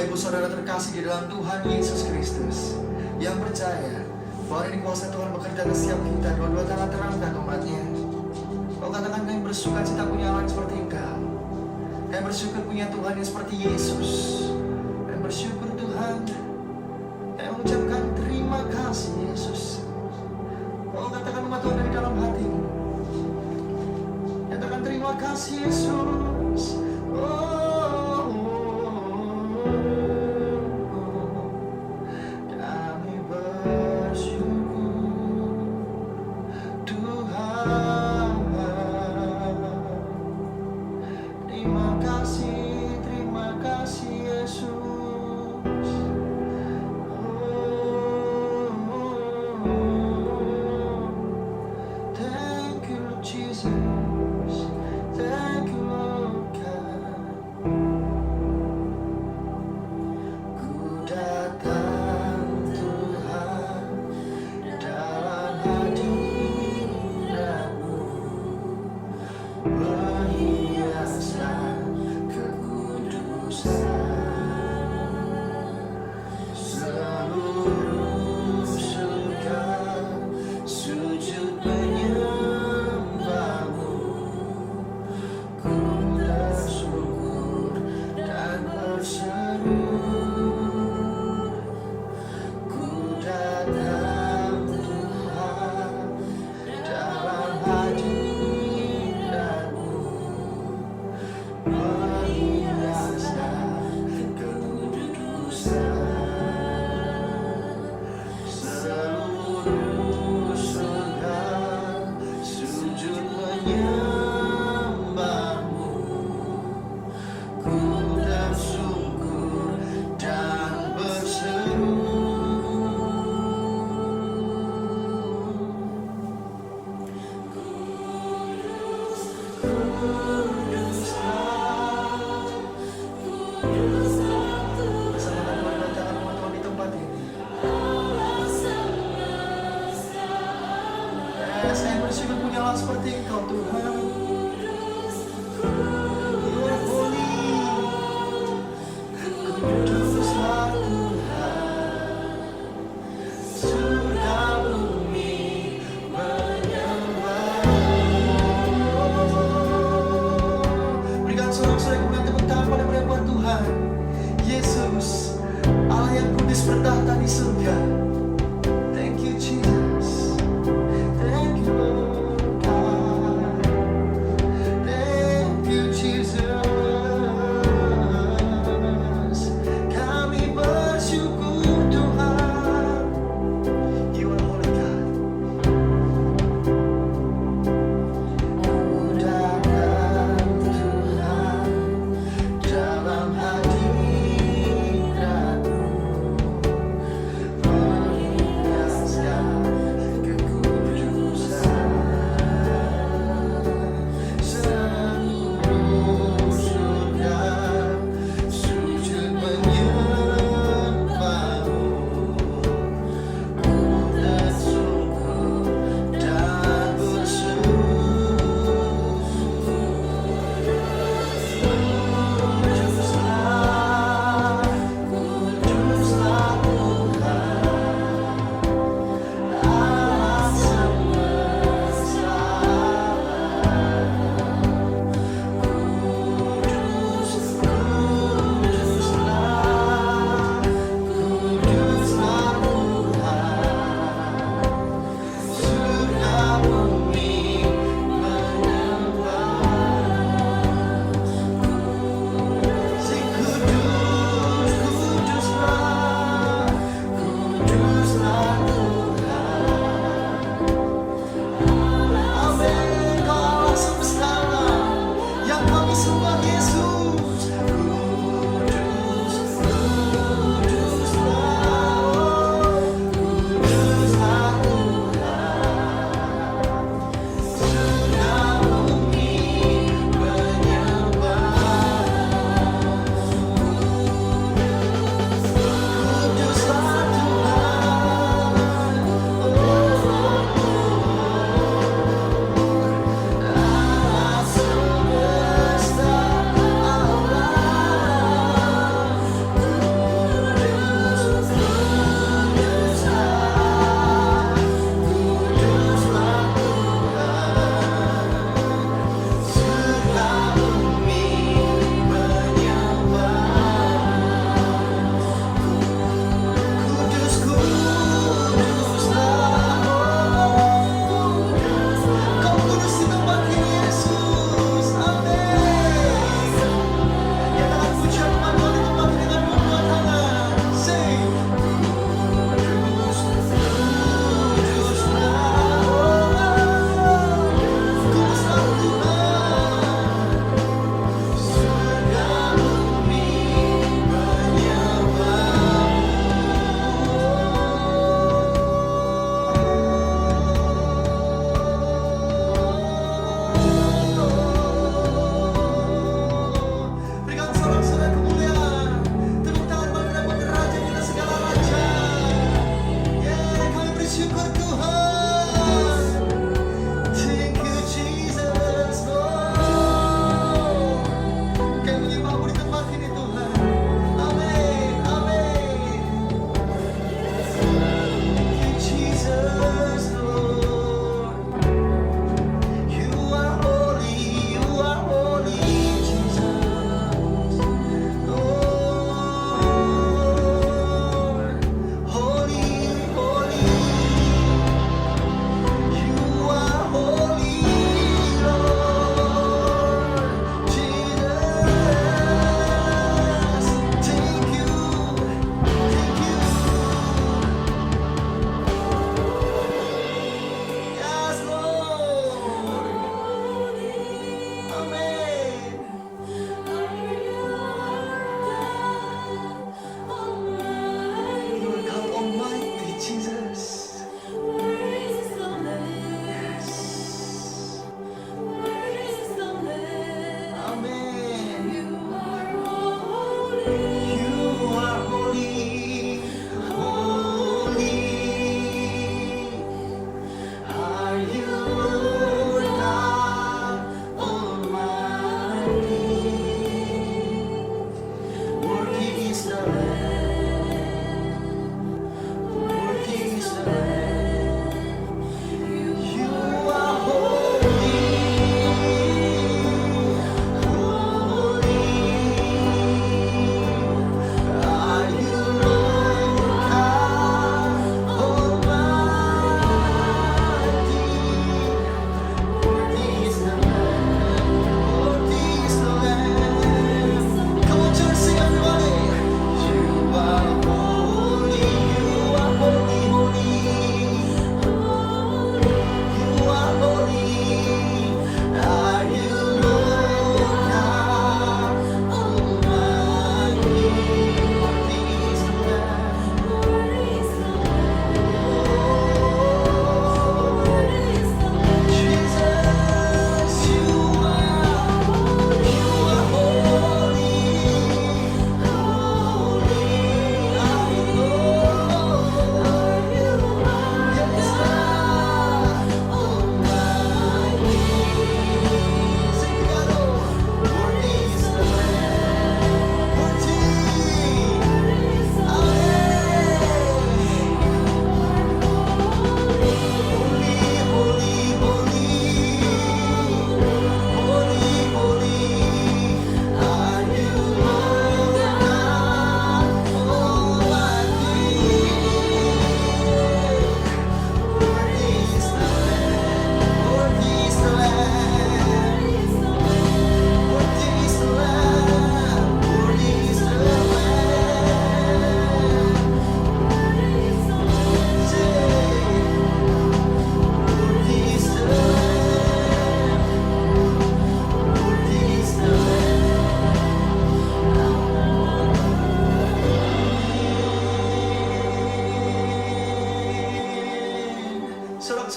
Bapak Ibu Saudara terkasih di dalam Tuhan Yesus Kristus, yang percaya bahwa ini kuasa Tuhan bekerja ke setiap kita, dua-dua tangan terangkat umatnya. Kau katakan kami bersuka cita punya Allah seperti Engkau. Kami bersyukur punya Tuhan yang seperti Yesus. Kami bersyukur Tuhan. Kami mengucapkan terima kasih Yesus. Kau katakan umat Tuhan dari dalam hatimu. Katakan terima kasih Yesus. Kami bersyukur Tuhan. Terima kasih Yesus. Thank you Lord Jesus. Thank you Lord God. Ku datang Tuhan dalam hadirat-Mu, perhiasan kekudusan. Seluruh surga sujud menyembah-Mu. Ku bersyukur dan berseru. Ku datang Tuhan dalam hadirat-Mu, perhiasan kekudusan. Seluruh surga sujud menyembah-Mu. Ku bersyukur dan berseru. Bersama dengan bacaan teman-teman di tempat ini. Saya bersyukur punya Allah seperti Engkau Tuhan. You are holy. Kuduslah Tuhan. Surga bumi menyembah. Berikan sorak-sorai kemuliaan tepuk tangan pada buat Tuhan Yesus, Allah yang kudus bertahta di surga. Thank you Jesus. Thank you Lord God. Thank you Jesus. Kami bersyukur Tuhan. You are holy God. Ku datang Tuhan dalam hadirat-Mu, perhiasan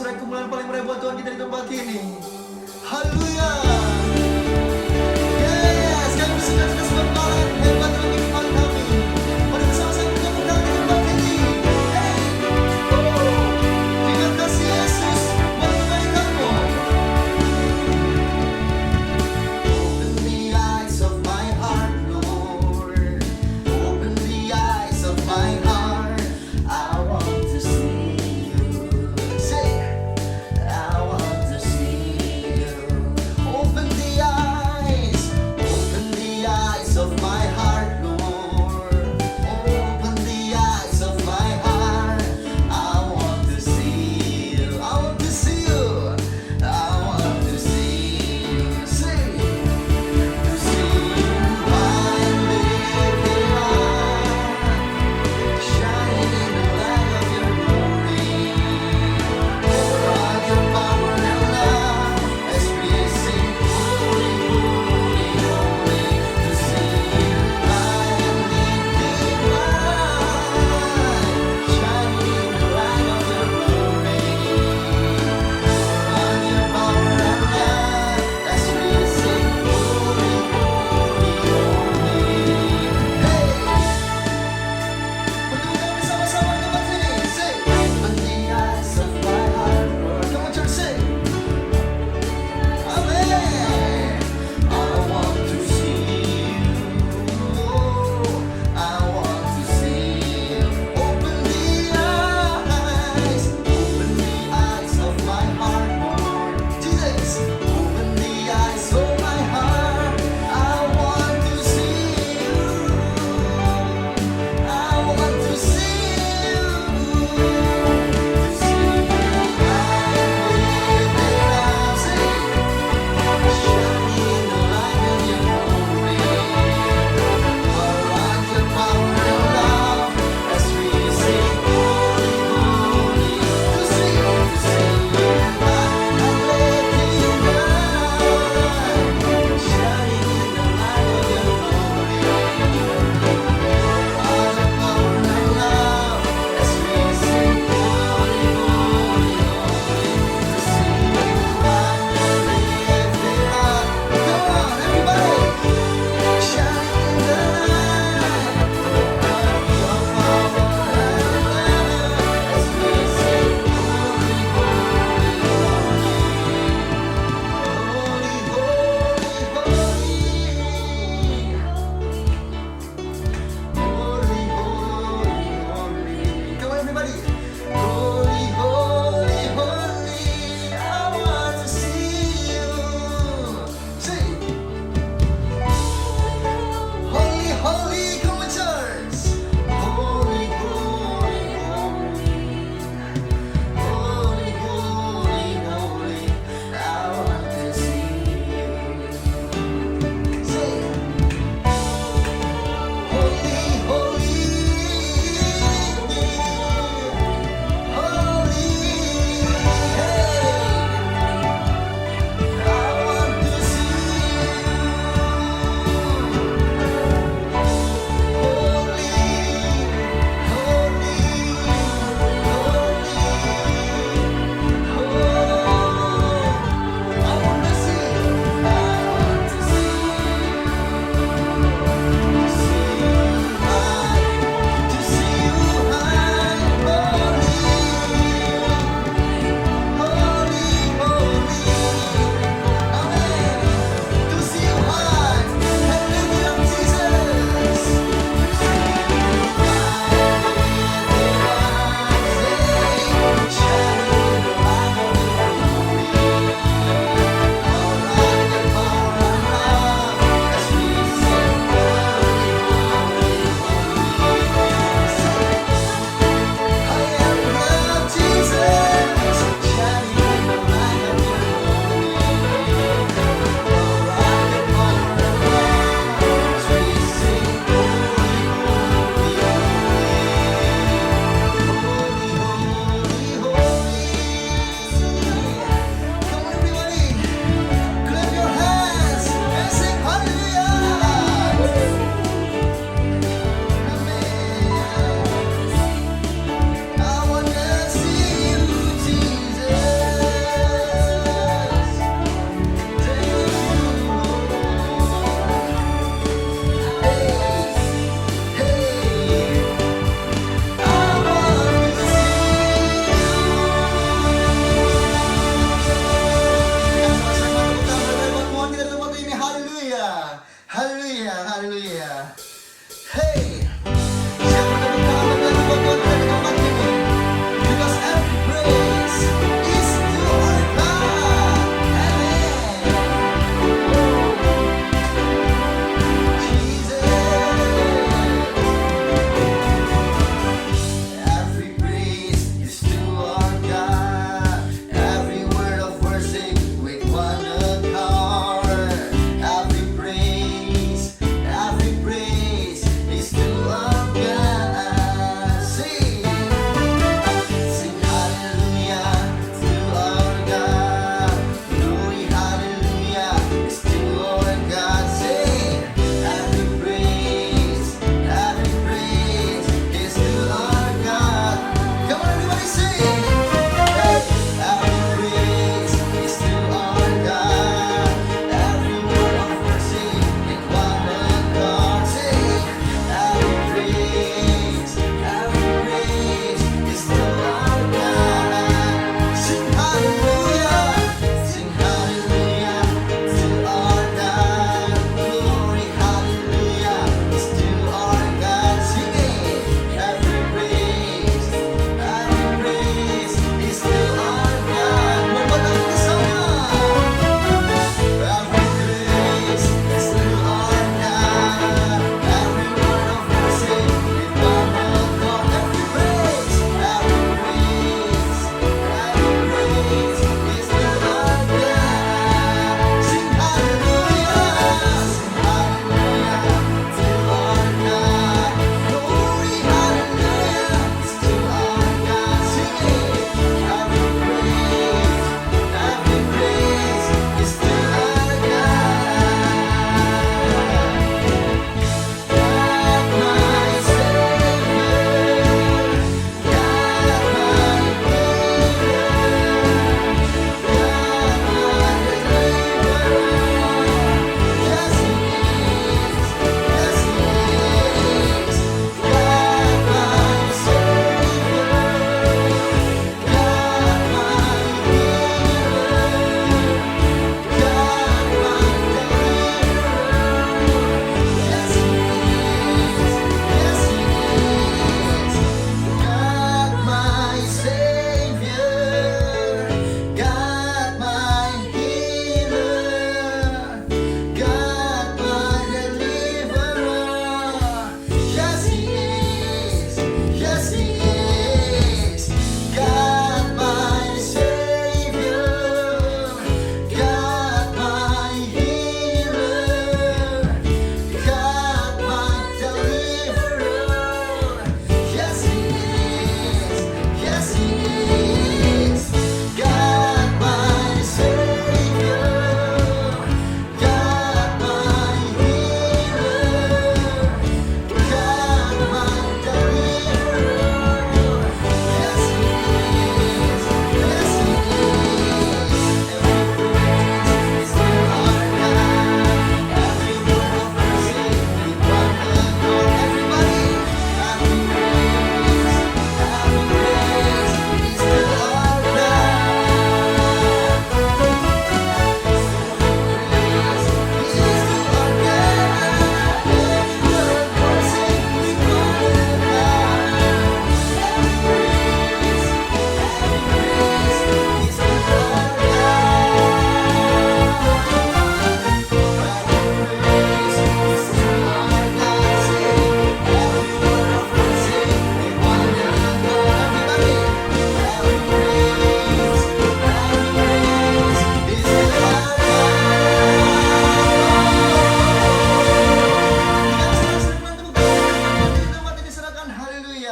sorak-sorai kemuliaan paling meraih buat Tuhan kita di tempat ini. Haleluya. Yes, kami bersuka cita sebab Tuhan hebat dalam kehidupan kami. Mari bersama-sama kita menang di tempat ini. Hey, terima kasih Yesus buat kebaikan-Mu. Open the eyes of my heart, Lord. Open the eyes of my heart. I want to see You. Say, I want to see You. Open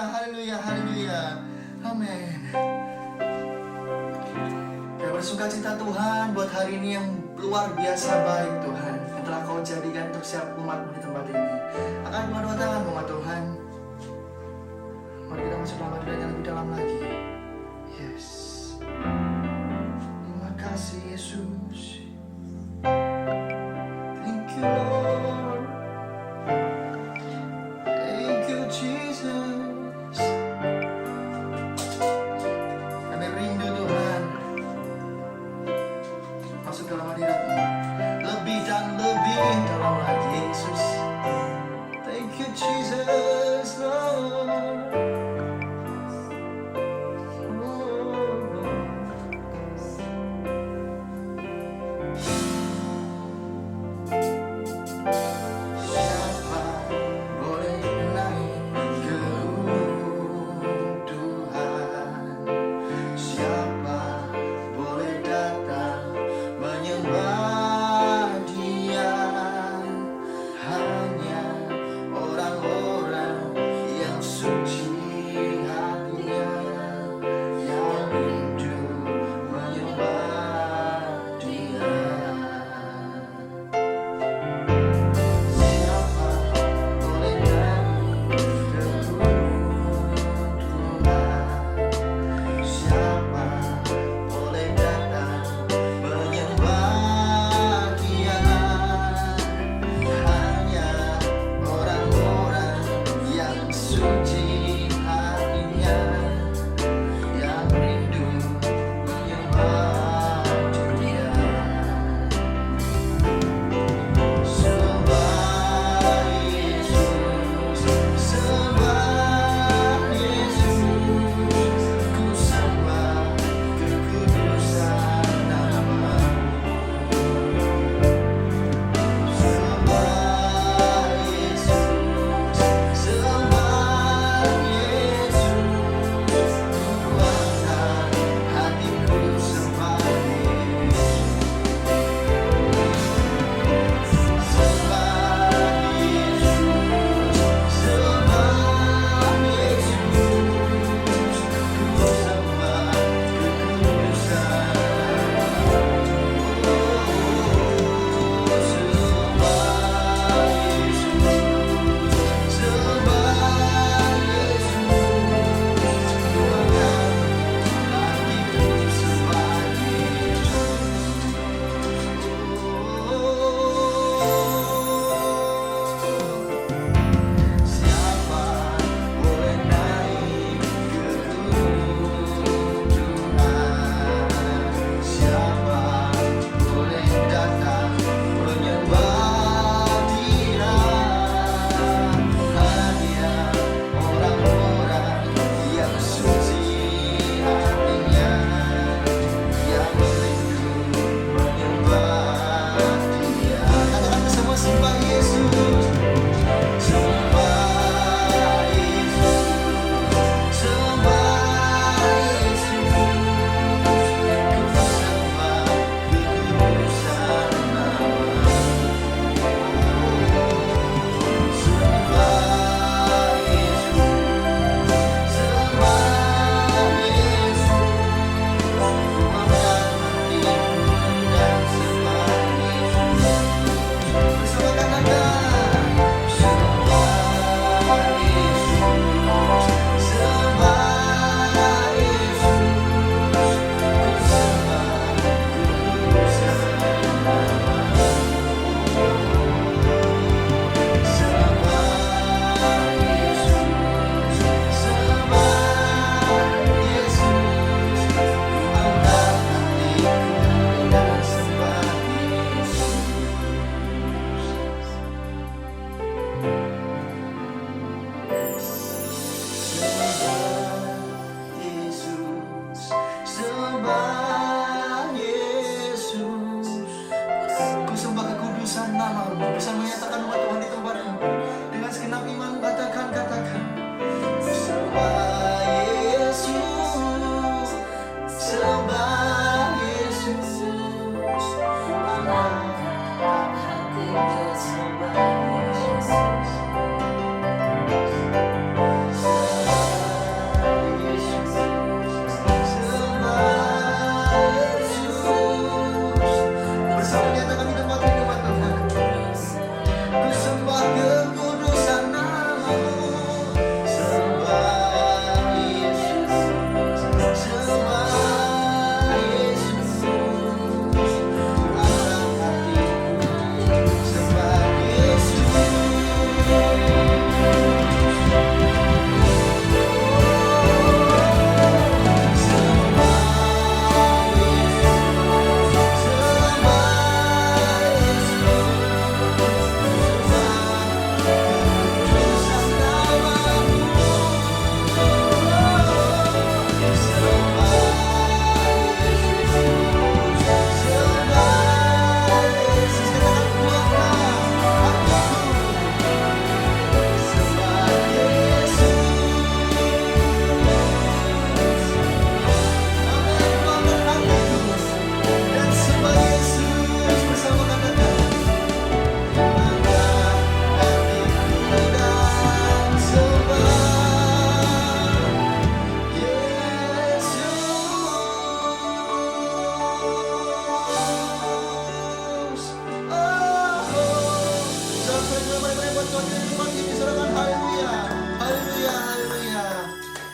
haleluya, haleluya. Amin. Kami bersuka cita Tuhan buat hari ini yang luar biasa baik Tuhan, yang telah Kau jadikan untuk setiap umat di tempat ini. Akan dua tangan umat Tuhan. Mari kita masuk dalam hadirat yang lebih dalam lagi. Yes. Terima kasih Yesus. Thank you Lord. Thank you Jesus. Kami rindu Tuhan masuk dalam hadirat-Mu lebih dan lebih dalam lagi Yesus. Thank you Jesus Lord. Siapa boleh naik ke Tuhan? Siapa boleh datang menyembah Dia? Hanya orang-orang yang suci hatinya, yang rindu menyembah Dia. Siapa boleh naik ke Tuhan? Siapa boleh datang menyembah Dia? Hanya orang-orang yang suci hatinya, yang rindu menyembah Dia. Sembah Yesus, sembah Yesus, ku sembah kekudusan nama-Mu. Sembah Yesus, sembah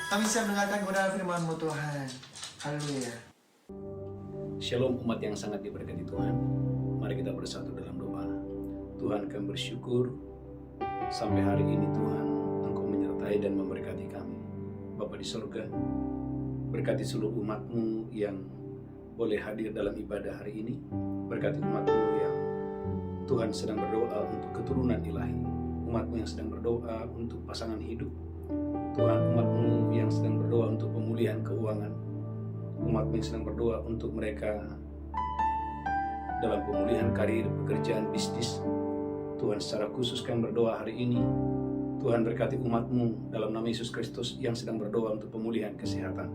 Kami siap mendengarkan kebenaran firman-Mu Tuhan. Haleluya. Shalom umat yang sangat diberkati Tuhan. Mari kita bersatu dalam doa. Tuhan, kami bersyukur sampai hari ini Tuhan Engkau menyertai dan memberkati kami. Bapa di surga, berkati seluruh umat-Mu yang boleh hadir dalam ibadah hari ini. Berkati umat-Mu yang Tuhan sedang berdoa untuk keturunan ilahi. Umat-Mu yang sedang berdoa untuk pasangan hidup. Tuhan, umat-Mu yang sedang berdoa untuk pemulihan keuangan. Umat-Mu yang sedang berdoa untuk mereka dalam pemulihan karir, pekerjaan, bisnis. Tuhan, secara khusus kami berdoa hari ini. Tuhan, berkati umat-Mu dalam nama Yesus Kristus yang sedang berdoa untuk pemulihan kesehatan.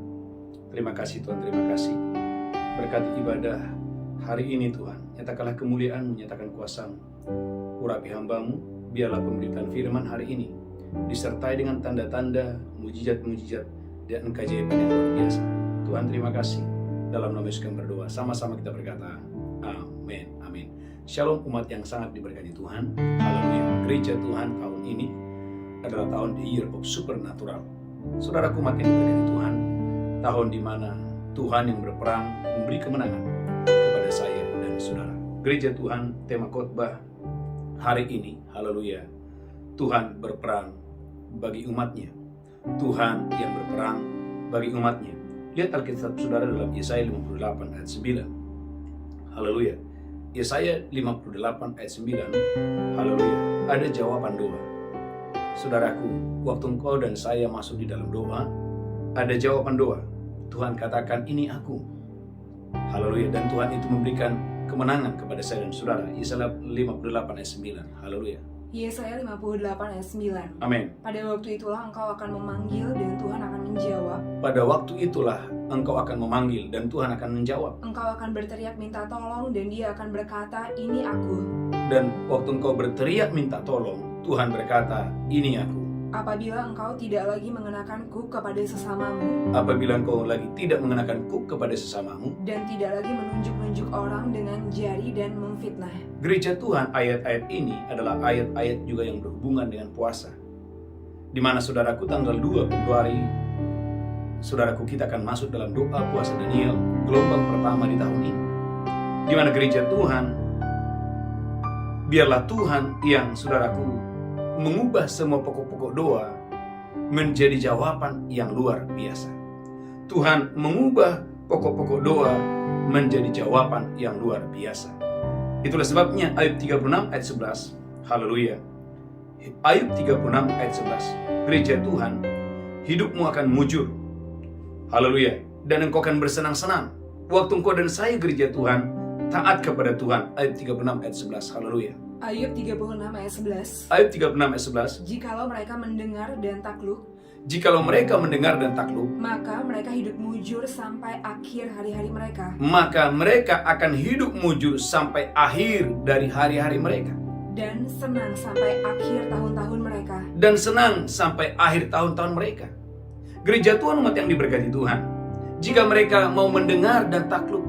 Terima kasih Tuhan, terima kasih. Berkati ibadah hari ini Tuhan. Nyatakanlah kemuliaan-Mu, nyatakan kuasa-Mu. Urapi hamba-Mu, biarlah pemberitaan firman hari ini disertai dengan tanda-tanda, mujizat-mujizat, dan keajaiban yang luar biasa. Tuhan, terima kasih. Dalam nama Yesus kami berdoa. Sama-sama kita berkata, amin, amin. Shalom umat yang sangat diberkati Tuhan. Haleluya. Gereja Tuhan tahun ini adalah tahun the year of supernatural. Saudaraku umat yang diberkati Tuhan, tahun di mana Tuhan yang berperang memberi kemenangan kepada saya dan saudara. Gereja Tuhan, tema khotbah hari ini, haleluya. Tuhan berperang bagi umatnya. Tuhan yang berperang bagi umatnya. Lihat Alkitab saudara dalam Yesaya 58 ayat 9. Haleluya. Yesaya 58 ayat 9. Haleluya. Ada jawaban doa. Saudaraku, waktu engkau dan saya masuk di dalam doa, ada jawaban doa. Tuhan katakan, ini aku. Haleluya. Dan Tuhan itu memberikan kemenangan kepada saya dan saudara. Yesaya 58 ayat 9. Haleluya. Yesaya 58 ayat 9. Amin. Pada waktu itulah engkau akan memanggil dan Tuhan akan menjawab. Pada waktu itulah engkau akan memanggil dan Tuhan akan menjawab. Engkau akan berteriak minta tolong dan Dia akan berkata, ini aku. Dan waktu engkau berteriak minta tolong, Tuhan berkata, ini aku. Apabila engkau tidak lagi mengenakan kuk kepada sesamamu, Apabila engkau lagi tidak mengenakan kuk kepada sesamamu, dan tidak lagi menunjuk-nunjuk orang dengan jari dan memfitnah. Gereja Tuhan, ayat-ayat ini adalah ayat-ayat juga yang berhubungan dengan puasa. Di mana saudaraku tanggal 2 Februari, saudaraku kita akan masuk dalam doa puasa Daniel, gelombang pertama di tahun ini. Di mana gereja Tuhan, biarlah Tuhan yang saudaraku mengubah semua pokok-pokok doa menjadi jawaban yang luar biasa. Tuhan mengubah pokok-pokok doa menjadi jawaban yang luar biasa. Itulah sebabnya Ayub 36 ayat 11. Haleluya. Ayub 36 ayat 11. Gereja Tuhan, hidupmu akan mujur. Haleluya. Dan engkau akan bersenang-senang. Waktu engkau dan saya gereja Tuhan taat kepada Tuhan. Ayub 36 ayat 11. Haleluya. Ayub 36 ayat 11. Ayub 36 ayat 11. Jikalau mereka mendengar dan takluk, Jikalau mereka mendengar dan takluk, maka mereka hidup mujur sampai akhir hari-hari mereka. maka mereka akan hidup mujur sampai akhir dari hari-hari mereka. Dan senang sampai akhir tahun-tahun mereka. Dan senang sampai akhir tahun-tahun mereka. Gereja Tuhan umat yang diberkati Tuhan, jika mereka mau mendengar dan takluk.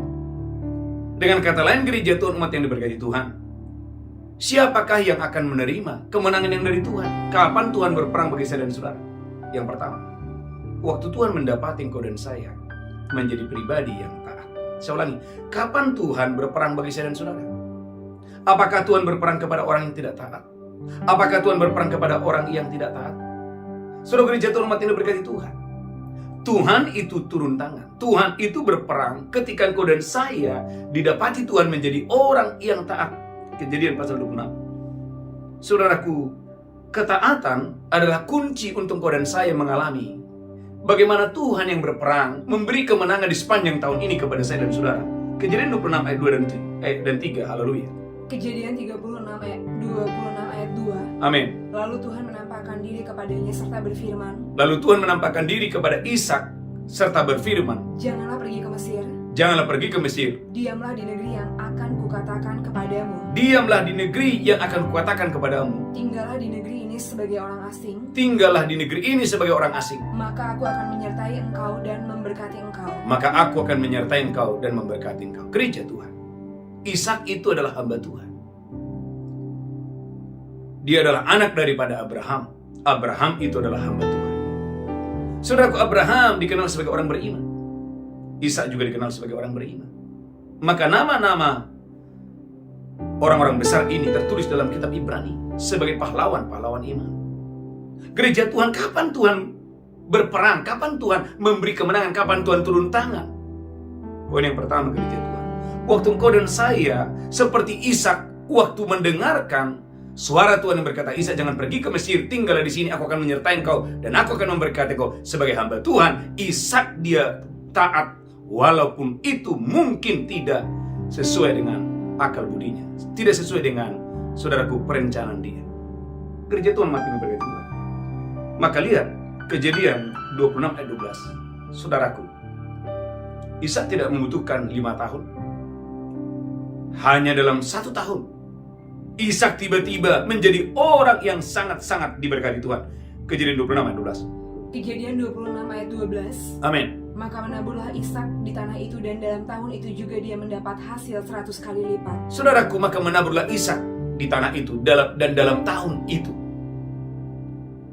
Dengan kata lain, gereja Tuhan umat yang diberkati Tuhan, siapakah yang akan menerima kemenangan yang dari Tuhan? Kapan Tuhan berperang bagi saya dan saudara? Yang pertama, waktu Tuhan mendapati engkau dan saya menjadi pribadi yang taat. Saya ulangi, kapan Tuhan berperang bagi saya dan saudara? Apakah Tuhan berperang kepada orang yang tidak taat? Apakah Tuhan berperang kepada orang yang tidak taat? Saudara gereja Tuhan umat yang diberkati Tuhan, Tuhan itu turun tangan. Tuhan itu berperang ketika engkau dan saya didapati Tuhan menjadi orang yang taat. Kejadian pasal 26. Saudaraku, ketaatan adalah kunci untuk engkau dan saya mengalami bagaimana Tuhan yang berperang memberi kemenangan di sepanjang tahun ini kepada saya dan saudara. Kejadian 26 ayat 2 dan 3. Haleluya. Kejadian 26 ayat 2. Amin. Lalu Tuhan menampakkan diri kepadanya serta berfirman. Lalu Tuhan menampakkan diri kepada Ishak serta berfirman, Janganlah pergi ke Mesir. janganlah pergi ke Mesir. Diamlah di negeri yang akan kukatakan kepadamu. Diamlah di negeri yang akan kukatakan kepadamu. Tinggallah di negeri ini sebagai orang asing. Tinggallah di negeri ini sebagai orang asing. Maka aku akan menyertai engkau dan memberkati engkau. Maka aku akan menyertai engkau dan memberkati engkau. Gereja Tuhan, Ishak itu adalah hamba Tuhan. Dia adalah anak daripada Abraham. Abraham itu adalah hamba Tuhan. Saudaraku, Abraham dikenal sebagai orang beriman. Ishak juga dikenal sebagai orang beriman. Maka nama-nama orang-orang besar ini tertulis dalam kitab Ibrani sebagai pahlawan-pahlawan iman. Gereja Tuhan, kapan Tuhan berperang? Kapan Tuhan memberi kemenangan? Kapan Tuhan turun tangan? Poin yang pertama, gereja Tuhan, waktu engkau dan saya seperti Ishak waktu mendengarkan suara Tuhan yang berkata, Ishak jangan pergi ke Mesir, tinggallah di sini, aku akan menyertai engkau dan aku akan memberkati engkau sebagai hamba Tuhan. Ishak dia taat walaupun itu mungkin tidak sesuai dengan akal budinya, tidak sesuai dengan, saudaraku, perencanaan dia. Gereja Tuhan makin memberkati Tuhan. Maka lihat Kejadian 26 ayat 12. Saudaraku, Ishak tidak membutuhkan 5 tahun. Hanya dalam 1 tahun Ishak tiba-tiba menjadi orang yang sangat-sangat diberkati Tuhan. Kejadian 26 ayat 12. Kejadian 26 ayat 12. Amin. Maka menaburlah Ishak di tanah itu, dan dalam tahun itu juga dia mendapat hasil 100 kali lipat. Saudaraku, maka menaburlah Ishak di tanah itu dan dalam tahun itu.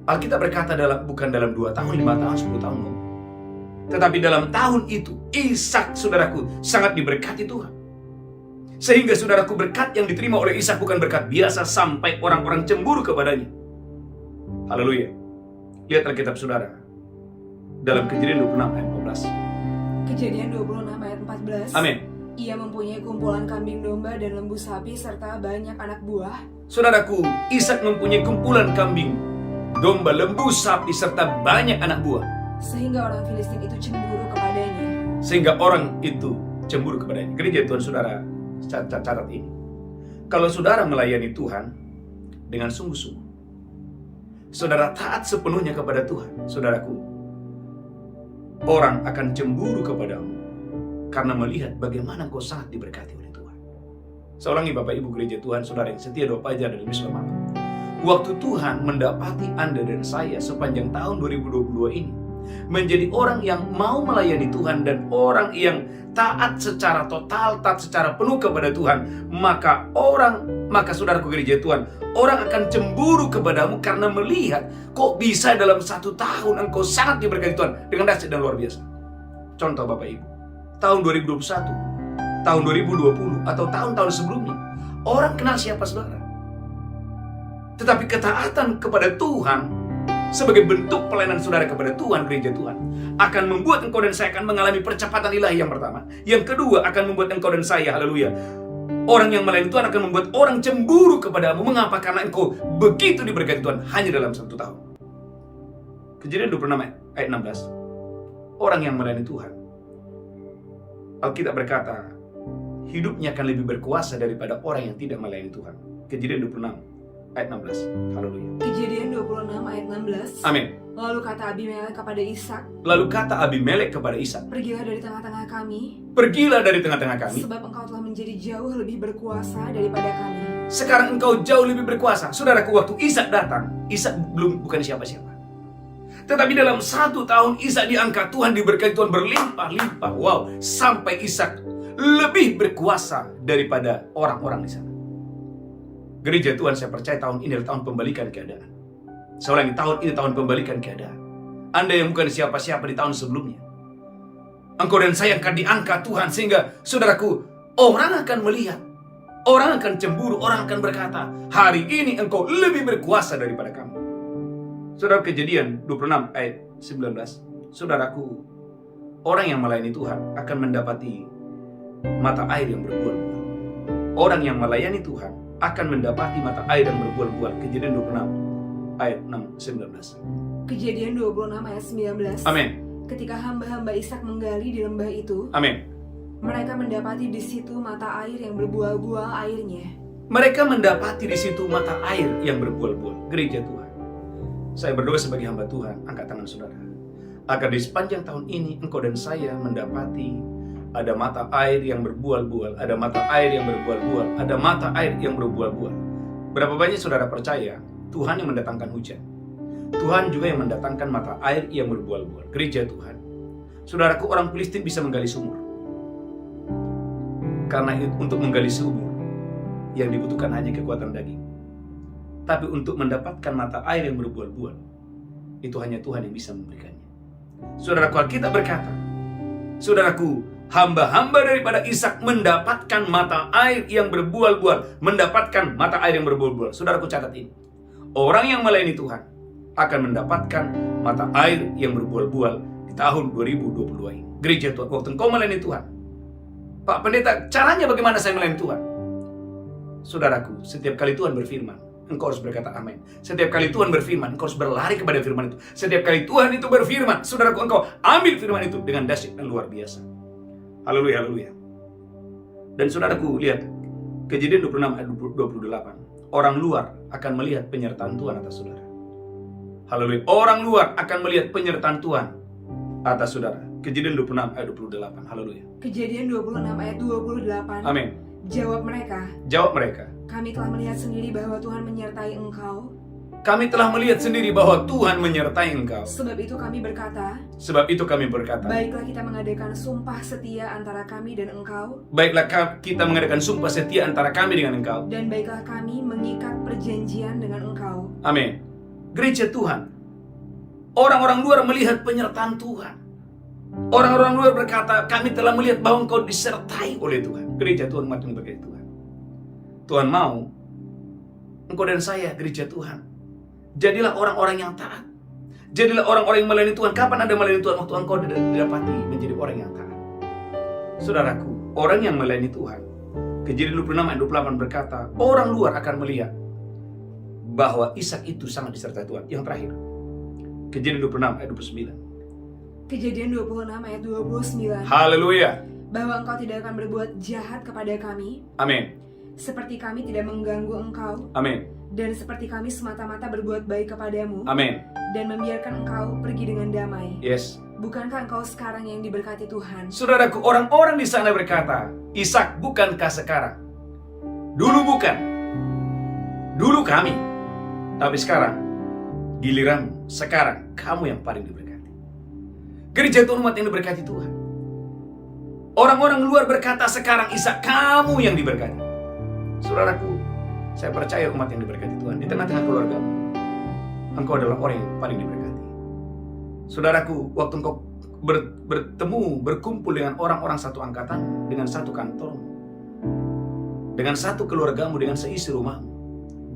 Alkitab berkata bukan dalam 2 tahun, 5 tahun, 10 tahun, tetapi dalam tahun itu Ishak, saudaraku, sangat diberkati Tuhan. Sehingga, saudaraku, berkat yang diterima oleh Ishak bukan berkat biasa sampai orang-orang cemburu kepadanya. Haleluya. Lihat Alkitab, saudara, dalam Kejadian 26 ayat 14. Kejadian 26 ayat 14. Amin. Ia mempunyai kumpulan kambing domba dan lembu sapi serta banyak anak buah. Saudaraku, Ishak mempunyai kumpulan kambing domba, lembu, sapi serta banyak anak buah. Sehingga orang Filistin itu cemburu kepadanya. Sehingga orang itu cemburu kepadanya. Gereja Tuhan, saudara, catat ini. Kalau saudara melayani Tuhan dengan sungguh-sungguh, saudara taat sepenuhnya kepada Tuhan, saudaraku, orang akan cemburu kepadamu karena melihat bagaimana kau sangat diberkati oleh Tuhan. Saya ulangi, Bapak Ibu gereja Tuhan, saudara yang setia doa pajar dan misi malam. Waktu Tuhan mendapati Anda dan saya sepanjang tahun 2022 ini menjadi orang yang mau melayani Tuhan dan orang yang taat secara total, taat secara penuh kepada Tuhan, maka saudaraku gereja Tuhan, orang akan cemburu kepadamu karena melihat kok bisa dalam 1 tahun engkau sangat diberkati Tuhan dengan dahsyat dan luar biasa. Contoh, Bapak Ibu, tahun 2021, tahun 2020 atau tahun-tahun sebelumnya, orang kenal siapa saudara? Tetapi ketaatan kepada Tuhan sebagai bentuk pelayanan saudara kepada Tuhan, gereja Tuhan, akan membuat engkau dan saya akan mengalami percepatan ilahi yang pertama. Yang kedua, akan membuat engkau dan saya, haleluya, orang yang melayani Tuhan akan membuat orang cemburu kepadamu. Mengapa? Karena engkau begitu diberkati Tuhan hanya dalam 1 tahun. Kejadian 26 ayat 16. Orang yang melayani Tuhan, Alkitab berkata, hidupnya akan lebih berkuasa daripada orang yang tidak melayani Tuhan. Kejadian 26 ayat 16. Haleluya. Kejadian 26 ayat 16. Amin. Lalu kata Abimelek kepada Ishak, Pergilah dari tengah-tengah kami. Pergilah dari tengah-tengah kami. Sebab engkau telah menjadi jauh lebih berkuasa daripada kami. Sekarang engkau jauh lebih berkuasa. Saudaraku, waktu Ishak datang, Ishak bukan siapa-siapa. Tetapi dalam 1 tahun Ishak diangkat Tuhan, diberkati Tuhan berlimpah-limpah. Wow, sampai Ishak lebih berkuasa daripada orang-orang di sana. Gereja Tuhan, saya percaya tahun ini adalah tahun pembalikan keadaan. Saya ulangi, tahun ini tahun pembalikan keadaan. Anda yang bukan siapa-siapa di tahun sebelumnya, engkau dan saya akan diangkat Tuhan, sehingga saudaraku, orang akan melihat, orang akan cemburu, orang akan berkata, hari ini engkau lebih berkuasa daripada kami. Saudara, Kejadian 26 ayat 19. Saudaraku, orang yang melayani Tuhan akan mendapati mata air yang berbuah-buah. Orang yang melayani Tuhan akan mendapati mata air yang berbuah-buah. Kejadian 26 ayat 19. Kejadian 26 ayat 19. Amin. Ketika hamba-hamba Ishak menggali di lembah itu, Amin. mereka mendapati di situ mata air yang berbuah-buah airnya. Mereka mendapati di situ mata air yang berbuah-buah. Gereja Tuhan, saya berdoa sebagai hamba Tuhan, angkat tangan saudara, agar di sepanjang tahun ini engkau dan saya mendapati ada mata air yang berbuah-buah, ada mata air yang berbuah-buah, ada mata air yang berbuah-buah. Berapa banyak saudara percaya Tuhan yang mendatangkan hujan, Tuhan juga yang mendatangkan mata air yang berbuah-buah. Gereja Tuhan, saudaraku, orang Filistin bisa menggali sumur. Karena untuk menggali sumur yang dibutuhkan hanya kekuatan daging. Tapi untuk mendapatkan mata air yang berbuah-buah, itu hanya Tuhan yang bisa memberikannya. Saudaraku, Alkitab berkata, saudaraku, hamba-hamba daripada Ishak mendapatkan mata air yang berbual-bual. Mendapatkan mata air yang berbual-bual. Saudaraku, catat ini. Orang yang melayani Tuhan akan mendapatkan mata air yang berbual-bual di tahun 2022 ini. Gereja Tuhan, waktu engkau melayani Tuhan. Pak Pendeta, caranya bagaimana saya melayani Tuhan? Saudaraku, setiap kali Tuhan berfirman, engkau harus berkata amin. Setiap kali Tuhan berfirman, engkau harus berlari kepada firman itu. Setiap kali Tuhan itu berfirman, saudaraku, engkau ambil firman itu dengan dahsyat dan luar biasa. Haleluya, haleluya. Dan saudaraku, lihat Kejadian 26 ayat 28. Orang luar akan melihat penyertaan Tuhan atas saudara. Haleluya. Orang luar akan melihat penyertaan Tuhan atas saudara. Kejadian 26 ayat 28. Haleluya. Kejadian 26 ayat 28. Amin. Jawab mereka, kami telah melihat sendiri bahwa Tuhan menyertai engkau. Kami telah melihat sendiri bahwa Tuhan menyertai engkau. Sebab itu kami berkata, baiklah kita mengadakan sumpah setia antara kami dan engkau. Baiklah kita mengadakan sumpah setia antara kami dengan engkau. Dan baiklah kami mengikat perjanjian dengan engkau. Amin. Gereja Tuhan, orang-orang luar melihat penyertaan Tuhan. Orang-orang luar berkata, kami telah melihat bahwa engkau disertai oleh Tuhan. Gereja Tuhan, umat yang berkata Tuhan. Tuhan mau engkau dan saya, gereja Tuhan, jadilah orang-orang yang taat. Jadilah orang-orang yang melayani Tuhan. Kapan Anda melayani Tuhan? Waktu engkau didapati menjadi orang yang taat. Saudaraku, orang yang melayani Tuhan, Kejadian 26 ayat 28 berkata, orang luar akan melihat bahwa Ishak itu sangat disertai Tuhan. Yang terakhir, Kejadian 26 ayat 29. Kejadian 26 ayat 29. Haleluya. Bahwa engkau tidak akan berbuat jahat kepada kami. Amin. Seperti kami tidak mengganggu engkau. Amin. Dan seperti kami semata-mata berbuat baik kepadamu. Amin. Dan membiarkan engkau pergi dengan damai. Yes. Bukankah engkau sekarang yang diberkati Tuhan? Saudaraku, orang-orang di sana berkata, Ishak, bukankah sekarang? Dulu bukan. Dulu kami. Tapi sekarang, giliranmu. Sekarang, kamu yang paling diberkati. Gereja Tuhan, umat yang diberkati Tuhan. Orang-orang luar berkata, sekarang Ishak, kamu yang diberkati. Saudaraku, saya percaya umat yang diberkati Tuhan, di tengah-tengah keluargamu, engkau adalah orang yang paling diberkati. Saudaraku, waktu engkau bertemu, berkumpul dengan orang-orang satu angkatan, dengan satu kantor, dengan satu keluargamu, dengan seisi rumahmu,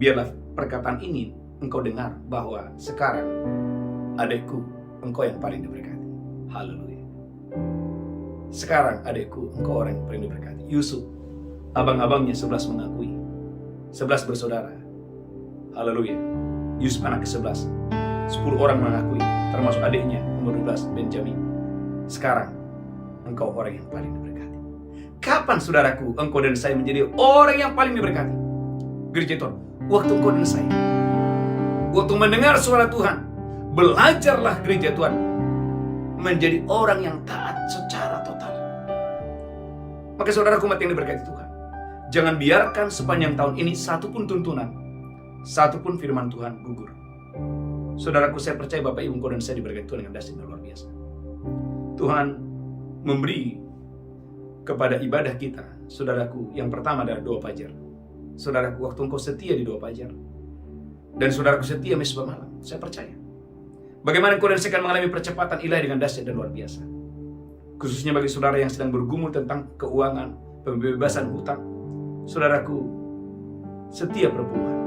biarlah perkataan ini engkau dengar bahwa sekarang, adikku, engkau yang paling diberkati. Haleluya. Sekarang adikku, engkau orang yang paling diberkati. Yusuf, abang-abangnya 11 mengakui, 11 bersaudara. Haleluya. Yusuf anak ke-11, 10 orang mengakui, termasuk adiknya nomor 12, Benjamin. Sekarang engkau orang yang paling diberkati. Kapan, saudaraku, engkau dan saya menjadi orang yang paling diberkati? Gereja Tuhan, waktu engkau dan saya, waktu mendengar suara Tuhan, belajarlah gereja Tuhan menjadi orang yang taat secara total. Maka saudaraku, umat yang diberkati Tuhan, jangan biarkan sepanjang tahun ini satupun tuntunan, satupun firman Tuhan gugur. Saudaraku, saya percaya Bapak Ibu, engkau dan saya diberkati Tuhan dengan dahsyat dan luar biasa. Tuhan memberi kepada ibadah kita, saudaraku, yang pertama adalah doa fajar. Saudaraku, waktu engkau setia di doa fajar, dan saudaraku setia mesbah malam, saya percaya bagaimana engkau dan saya akan mengalami percepatan ilahi dengan dahsyat dan luar biasa. Khususnya bagi saudara yang sedang bergumul tentang keuangan, pembebasan hutang. Saudaraku, setiap perpuluhan,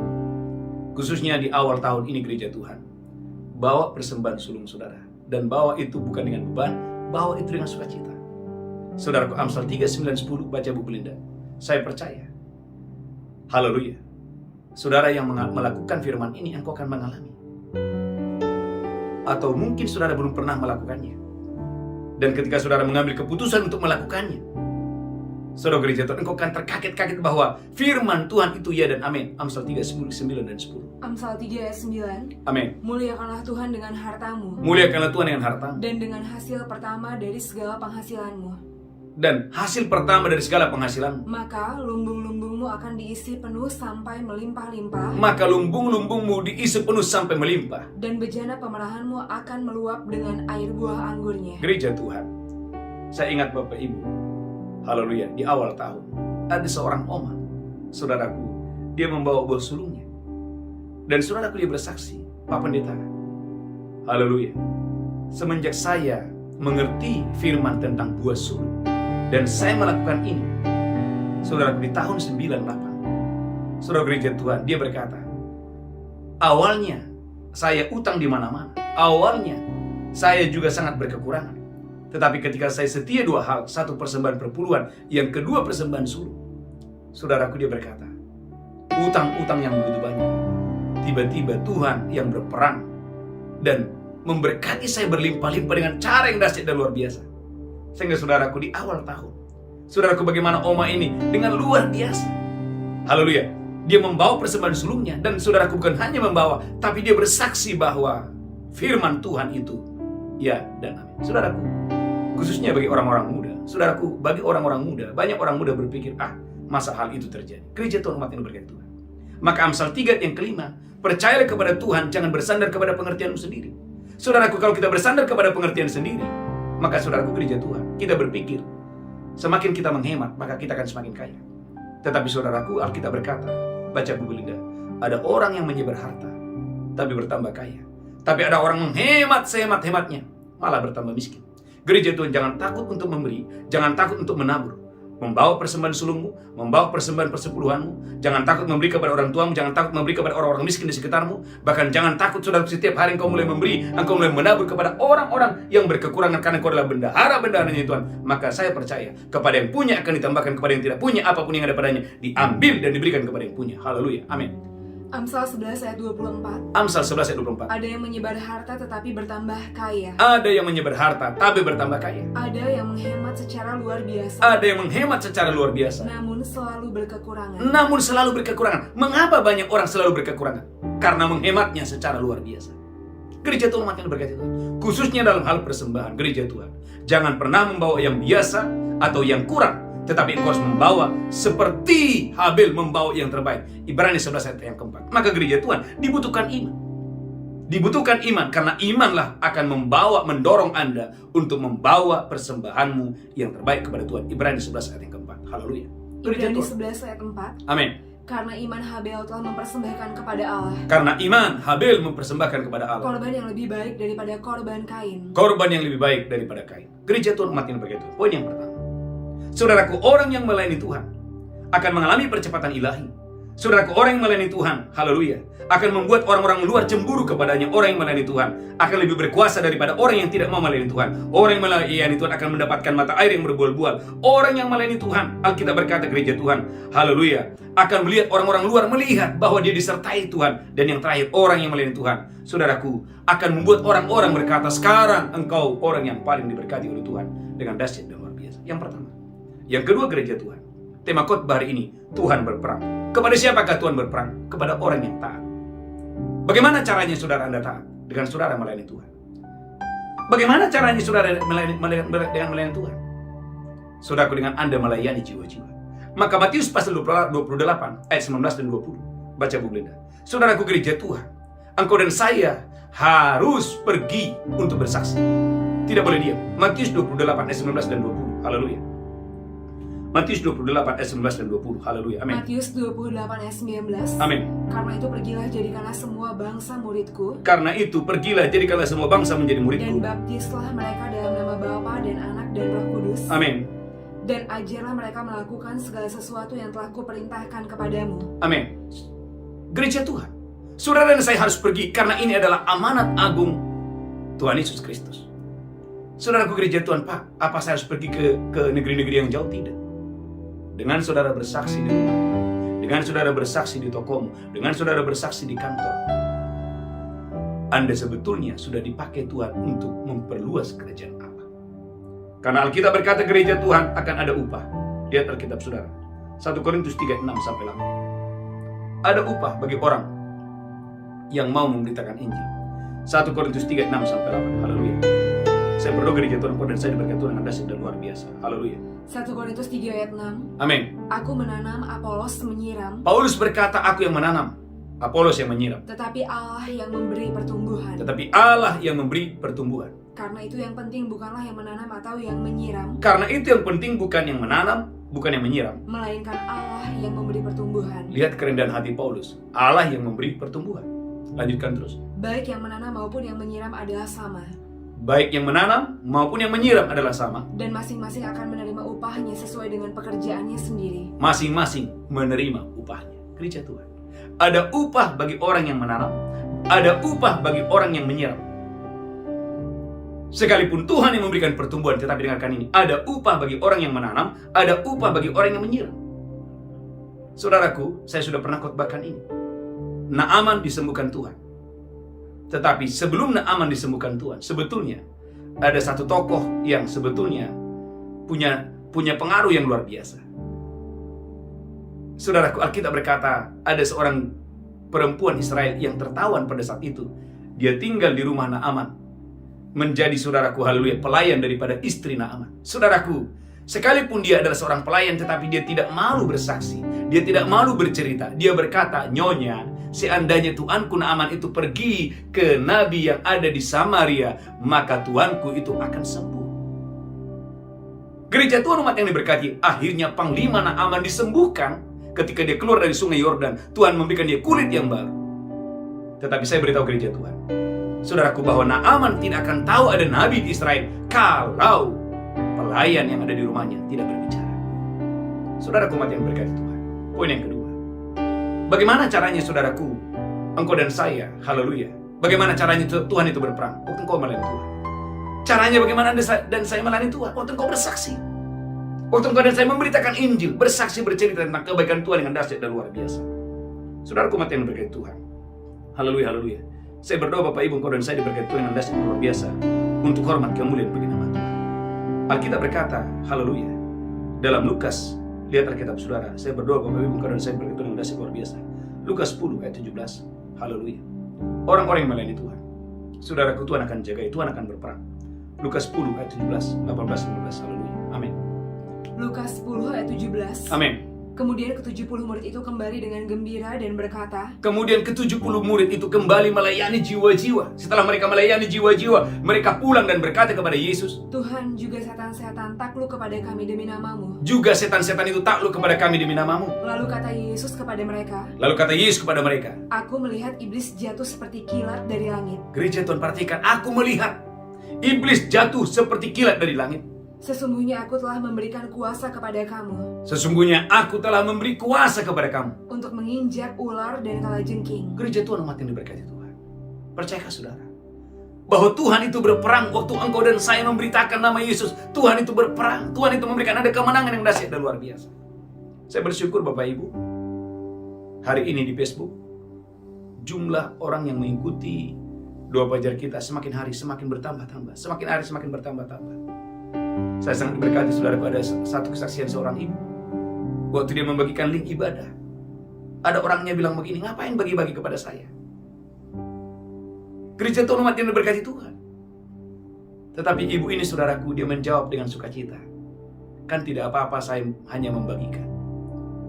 khususnya di awal tahun ini gereja Tuhan, bawa persembahan sulung saudara. Dan bawa itu bukan dengan beban, bawa itu dengan sukacita. Saudaraku, Amsal 3, 9, 10, baca buku Linda. Saya percaya. Haleluya. Saudara yang melakukan firman ini, engkau akan mengalami. Atau mungkin saudara belum pernah melakukannya. Dan ketika saudara mengambil keputusan untuk melakukannya, saudara gereja Tuhan, engkau akan terkaget-kaget bahwa firman Tuhan itu ya dan amin. Amsal 3, 9 dan 10. Amsal 3 ayat 9. Amin. Muliakanlah Tuhan dengan hartamu. Muliakanlah Tuhan dengan hartamu. Dan dengan hasil pertama dari segala penghasilanmu. Dan hasil pertama dari segala penghasilanmu. Maka lumbung-lumbungmu akan diisi penuh sampai melimpah-limpah. Maka lumbung-lumbungmu diisi penuh sampai melimpah. Dan bejana pemerahanmu akan meluap dengan air buah anggurnya. Gereja Tuhan, saya ingat Bapak Ibu, haleluya, di awal tahun ada seorang oma, saudaraku, dia membawa buah sulungnya. Dan saudaraku, dia bersaksi, Pak Pendeta, haleluya, semenjak saya mengerti firman tentang buah suluk dan saya melakukan ini, saudaraku, di tahun 98, saudara gereja Tuhan, dia berkata, awalnya saya utang di mana-mana, awalnya saya juga sangat berkekurangan, tetapi ketika saya setia dua hal, satu persembahan perpuluhan, yang kedua persembahan suluk, saudaraku, dia berkata, utang-utang yang begitu banyak, tiba-tiba Tuhan yang berperang dan memberkati saya berlimpah-limpah dengan cara yang dahsyat dan luar biasa. Sehingga saudaraku, di awal tahun, saudaraku, bagaimana Oma ini dengan luar biasa, haleluya, dia membawa persembahan sulungnya. Dan saudaraku, bukan hanya membawa, tapi dia bersaksi bahwa firman Tuhan itu ya dan amin. Saudaraku, khususnya bagi orang-orang muda, saudaraku, bagi orang-orang muda, banyak orang muda berpikir, masa hal itu terjadi. Gereja Tuhan, umat ini berkata Tuhan. Maka Amsal 3 yang kelima, percayalah kepada Tuhan, jangan bersandar kepada pengertianmu sendiri. Saudaraku, kalau kita bersandar kepada pengertian sendiri, maka saudaraku, gereja Tuhan, kita berpikir semakin kita menghemat, maka kita akan semakin kaya. Tetapi saudaraku, Alkitab berkata, baca buku Linda, ada orang yang menyebar harta tapi bertambah kaya, tapi ada orang menghemat sehemat-hematnya malah bertambah miskin. Gereja Tuhan, jangan takut untuk memberi, jangan takut untuk menabur, membawa persembahan sulungmu, membawa persembahan persepuluhanmu. Jangan takut memberi kepada orang tuamu, jangan takut memberi kepada orang-orang miskin di sekitarmu. Bahkan jangan takut, saudara, setiap hari engkau mulai memberi, engkau mulai menabur kepada orang-orang yang berkekurangan, karena engkau adalah bendahara-bendaharanya Tuhan. Maka saya percaya, kepada yang punya akan ditambahkan, kepada yang tidak punya, apapun yang ada padanya diambil dan diberikan kepada yang punya. Haleluya, amin. Amsal 11 ayat 24. Amsal 11 ayat 24. Ada yang menyebar harta tetapi bertambah kaya. Ada yang menyebar harta tapi bertambah kaya. Ada yang menghemat secara luar biasa. Ada yang menghemat secara luar biasa. Namun selalu berkekurangan. Mengapa banyak orang selalu berkekurangan? Karena menghematnya secara luar biasa. Gereja Tuhan, umat yang berkati Tuhan, khususnya dalam hal persembahan, gereja Tuhan, jangan pernah membawa yang biasa atau yang kurang, tetapi engkau harus membawa seperti Habel membawa yang terbaik. Ibrani 11 ayat yang keempat. Maka gereja Tuhan dibutuhkan iman. Dibutuhkan iman, karena imanlah akan mendorong Anda untuk membawa persembahanmu yang terbaik kepada Tuhan. Ibrani 11 ayat yang keempat. Haleluya. Ibrani 11 ayat 4. Amin. Karena iman Habel telah mempersembahkan kepada Allah. Karena iman Habel mempersembahkan kepada Allah korban yang lebih baik daripada korban Kain. Korban yang lebih baik daripada Kain. Gereja Tuhan, umat yang berkati Tuhan. Poin yang pertama, saudaraku, orang yang melayani Tuhan akan mengalami percepatan ilahi. Saudaraku, orang yang melayani Tuhan, haleluya, akan membuat orang-orang luar cemburu kepadanya. Orang yang melayani Tuhan akan lebih berkuasa daripada orang yang tidak mau melayani Tuhan. Orang yang melayani Tuhan akan mendapatkan mata air yang berbual-bual. Orang yang melayani Tuhan, Alkitab berkata, gereja Tuhan, haleluya, akan melihat orang-orang luar melihat bahwa dia disertai Tuhan. Dan yang terakhir, orang yang melayani Tuhan, saudaraku, akan membuat orang-orang berkata, sekarang engkau orang yang paling diberkati oleh Tuhan dengan dahsyat dan luar biasa. Yang pertama. Yang kedua, gereja Tuhan, tema khotbah hari ini, Tuhan berperang. Kepada siapakah Tuhan berperang? Kepada orang yang taat. Bagaimana caranya saudara Anda taat? Dengan saudara melayani Tuhan. Bagaimana caranya saudara melayani Tuhan? Saudaraku, dengan Anda melayani jiwa-jiwa. Maka Matius pasal 28 ayat 19 dan 20. Baca buku Linda. Saudaraku, gereja Tuhan, engkau dan saya harus pergi untuk bersaksi. Tidak boleh diam. Matius 28 ayat 19 dan 20. Haleluya. Matius 28 ayat 19 dan 20. Haleluya. Amin. Matius 28 ayat 19. Amin. Karena itu pergilah jadikanlah semua bangsa muridku. Karena itu pergilah jadikanlah semua bangsa menjadi muridku. Dan baptislah mereka dalam nama Bapa dan Anak dan Roh Kudus. Amin. Dan ajarlah mereka melakukan segala sesuatu yang telah kuperintahkan kepadamu. Amin. Gereja Tuhan, saudara dan saya harus pergi karena ini adalah amanat agung Tuhan Yesus Kristus. Saudaraku, gereja Tuhan, Pak, apa saya harus pergi ke negeri-negeri yang jauh? Tidak. Dengan saudara bersaksi di rumah, dengan saudara bersaksi di tokomu, dengan saudara bersaksi di kantor, Anda sebetulnya sudah dipakai Tuhan untuk memperluas kerajaan Allah. Karena Alkitab berkata gereja Tuhan akan ada upah. Lihat Alkitab saudara, 1 Korintus 3, 6-8. Ada upah bagi orang yang mau memberitakan Injil. 1 Korintus 3, 6-8. Haleluya. Saya berdoa gereja Tuhan, dan saya diberkati Tuhan dengan dahsyat dan luar biasa. Haleluya. 1 Korintus 3 ayat 6. Amin. Aku menanam, Apolos menyiram. Paulus berkata, aku yang menanam, Apolos yang menyiram. Tetapi Allah yang memberi pertumbuhan. Tetapi Allah yang memberi pertumbuhan. Karena itu yang penting bukanlah yang menanam atau yang menyiram. Karena itu yang penting bukan yang menanam, bukan yang menyiram, melainkan Allah yang memberi pertumbuhan. Lihat kerendahan hati Paulus. Allah yang memberi pertumbuhan. Lanjutkan terus. Baik yang menanam maupun yang menyiram adalah sama. Baik yang menanam maupun yang menyiram adalah sama. Dan masing-masing akan menerima upahnya sesuai dengan pekerjaannya sendiri. Masing-masing menerima upahnya. Gereja Tuhan. Ada upah bagi orang yang menanam, ada upah bagi orang yang menyiram. Sekalipun Tuhan yang memberikan pertumbuhan, tetapi dengarkan ini, ada upah bagi orang yang menanam, ada upah bagi orang yang menyiram. Saudaraku, saya sudah pernah khotbahkan ini. Naaman disembuhkan Tuhan. Tetapi sebelum Naaman disembuhkan Tuhan, sebetulnya ada satu tokoh yang sebetulnya punya pengaruh yang luar biasa. Saudaraku, Alkitab berkata, ada seorang perempuan Israel yang tertawan pada saat itu. Dia tinggal di rumah Naaman. Menjadi, saudaraku, haleluya, pelayan daripada istri Naaman. Saudaraku, sekalipun dia adalah seorang pelayan, tetapi dia tidak malu bersaksi. Dia tidak malu bercerita. Dia berkata, "Nyonya, seandainya tuanku Naaman itu pergi ke nabi yang ada di Samaria, maka tuanku itu akan sembuh." Gereja Tuhan, umat yang diberkati, akhirnya Panglima Naaman disembuhkan ketika dia keluar dari sungai Yordan. Tuhan memberikan dia kulit yang baru. Tetapi saya beritahu gereja Tuhan, saudaraku, bahwa Naaman tidak akan tahu ada nabi di Israel kalau pelayan yang ada di rumahnya tidak berbicara. Saudaraku, umat yang berkati Tuhan. Poin yang kedua, bagaimana caranya, saudaraku, engkau dan saya, haleluya, bagaimana caranya Tuhan itu berperang? Waktu engkau melayani Tuhan. Caranya bagaimana Anda dan saya melayani Tuhan? Waktu engkau bersaksi. Waktu engkau dan saya memberitakan Injil, bersaksi, bercerita tentang kebaikan Tuhan dengan dahsyat dan luar biasa. Saudaraku, umat yang berkati Tuhan, haleluya, haleluya. Saya berdoa Bapak Ibu, engkau dan saya diberkati Tuhan dengan dahsyat dan luar biasa untuk hormat kemuliaan bagi nama Tuhan. Alkitab berkata, haleluya, dalam Lukas, lihat Alkitab saudara. Saya berdoa Bapak Ibu, engkau dan saya diberkati Tuhan dengan dahsyat luar biasa. Lukas 10 ayat 17, haleluya. Orang-orang yang melayani Tuhan, saudaraku, Tuhan akan jaga, Tuhan akan berperang. Lukas 10 ayat 17, 18, 19, haleluya. Amin. Lukas 10 ayat 17. Amin. Kemudian ke-70 murid itu kembali dengan gembira dan berkata, Kemudian ke-70 murid itu kembali melayani jiwa-jiwa. Setelah mereka melayani jiwa-jiwa, mereka pulang dan berkata kepada Yesus, "Tuhan, juga setan-setan takluk kepada kami demi namamu." Juga setan-setan itu takluk kepada kami demi namamu. Lalu kata Yesus kepada mereka, "Aku melihat iblis jatuh seperti kilat dari langit. Gereja Tuhan, perhatikan, aku melihat iblis jatuh seperti kilat dari langit. Sesungguhnya aku telah memberikan kuasa kepada kamu Sesungguhnya aku telah memberi kuasa kepada kamu untuk menginjak ular dan kalajengking." Gereja Tuhan, umat yang diberkati Tuhan, percayakah saudara bahwa Tuhan itu berperang waktu engkau dan saya memberitakan nama Yesus? Tuhan itu berperang, Tuhan itu memberikan ada kemenangan yang dahsyat dan luar biasa. Saya bersyukur Bapak Ibu, hari ini di Facebook jumlah orang yang mengikuti Doa Fajar kita semakin hari semakin bertambah-tambah, semakin hari semakin bertambah-tambah. Saya sangat diberkati saudaraku, ada satu kesaksian seorang ibu. Waktu dia membagikan link ibadah, ada orangnya bilang begini, "Ngapain bagi-bagi kepada saya?" Gereja Tuhan, umat yang diberkati Tuhan. Tetapi ibu ini saudaraku, dia menjawab dengan sukacita, "Kan tidak apa-apa, saya hanya membagikan."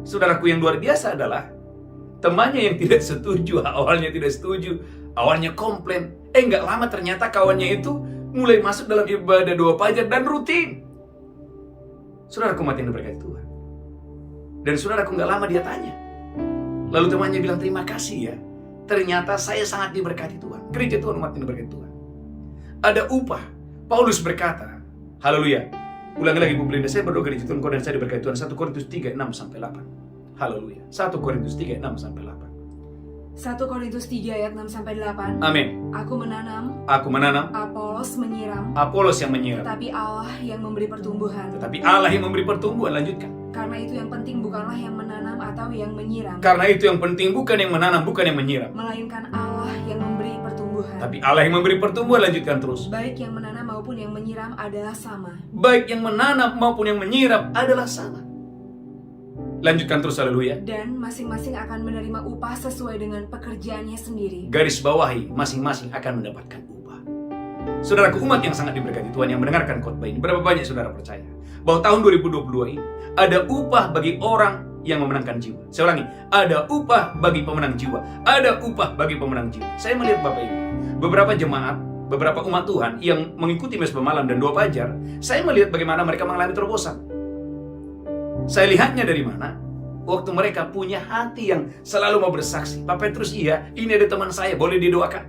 Saudaraku, yang luar biasa adalah temannya yang tidak setuju, awalnya tidak setuju, awalnya komplain. Nggak lama ternyata kawannya itu mulai masuk dalam ibadah doa fajar dan rutin. Saudaraku, umat yang diberkati Tuhan. Dan saudaraku, nggak lama dia tanya. Lalu temannya bilang, "Terima kasih ya. Ternyata saya sangat diberkati Tuhan." Gereja Tuhan, umat yang diberkati Tuhan. Ada upah. Paulus berkata, haleluya. Ulangi lagi Bu Belinda, saya berdoa gereja Tuhan, kau dan saya diberkati Tuhan. 1 Korintus 3, 6-8. Haleluya. 1 Korintus 3, 6-8. 1 Korintus 3 ayat 6-8. Amin. Aku menanam, Apolos menyiram, Apolos yang menyiram, tetapi Allah yang memberi pertumbuhan. tetapi Allah yang memberi pertumbuhan. Lanjutkan. Karena itu yang penting bukanlah yang menanam atau yang menyiram, Karena itu yang penting bukan yang menanam, bukan yang menyiram, melainkan Allah yang memberi pertumbuhan. tapi Allah yang memberi pertumbuhan. Lanjutkan terus. Baik yang menanam maupun yang menyiram adalah sama. Baik yang menanam maupun yang menyiram adalah sama. Lanjutkan terus, haleluya. Dan masing-masing akan menerima upah sesuai dengan pekerjaannya sendiri. Garis bawahi, masing-masing akan mendapatkan upah. Saudaraku, umat yang sangat diberkati Tuhan yang mendengarkan khotbah ini, berapa banyak saudara percaya bahwa tahun 2022 ini ada upah bagi orang yang memenangkan jiwa? Saya ulangi, ada upah bagi pemenang jiwa. Ada upah bagi pemenang jiwa. Saya melihat Bapak Ibu, beberapa jemaat, beberapa umat Tuhan yang mengikuti mesbah malam dan doa fajar, saya melihat bagaimana mereka mengalami terobosan. Saya lihatnya dari mana? Waktu mereka punya hati yang selalu mau bersaksi. Pak Petrus, iya, ini ada teman saya, boleh didoakan.